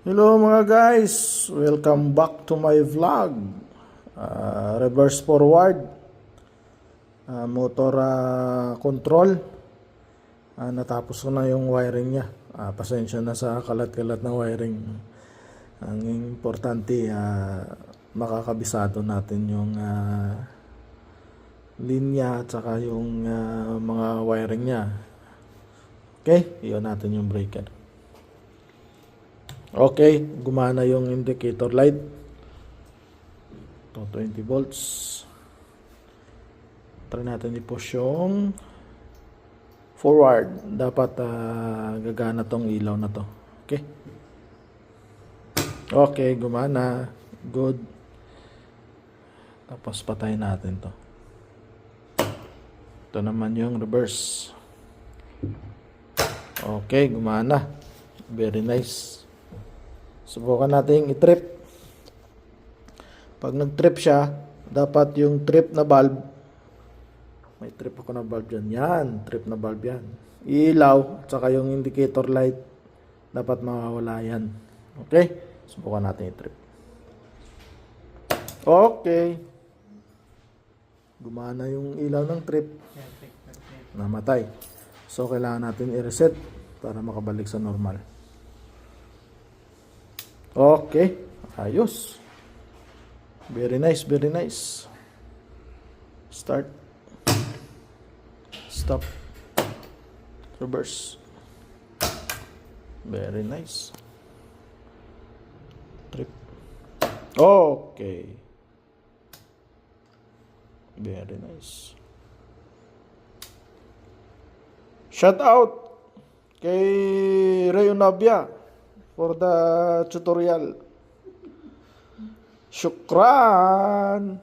Hello mga guys, welcome back to my vlog. Reverse forward, motor control. Natapos ko na yung wiring niya. Pasensya na sa kalat-kalat na wiring. Ang importante, makakabisado natin yung linya at saka yung mga wiring niya. Okay, iyon natin yung breaker. Okay, gumana yung indicator light. 20 volts. Try natin i-push yung forward. Dapat gagana tong ilaw na to. Okay. Okay, gumana. Good. Tapos patayin natin to. Ito naman yung reverse. Okay, gumana. Very nice. Subukan natin i-trip. Pag nag-trip siya, dapat yung trip na bulb, may trip ako na bulb dyan. Yan, trip na bulb yan. Ilaw, at saka yung indicator light, dapat mawawala yan. Okay? Subukan natin i-trip. Okay. Gumana yung ilaw ng trip. Namatay. So, kailangan natin i-reset para makabalik sa normal. Okay, ayos. Very nice, very nice. Start. Stop. Reverse. Very nice. Trip. Okay. Very nice. Shout out kay Rayonabia for the tutorial. Syukran.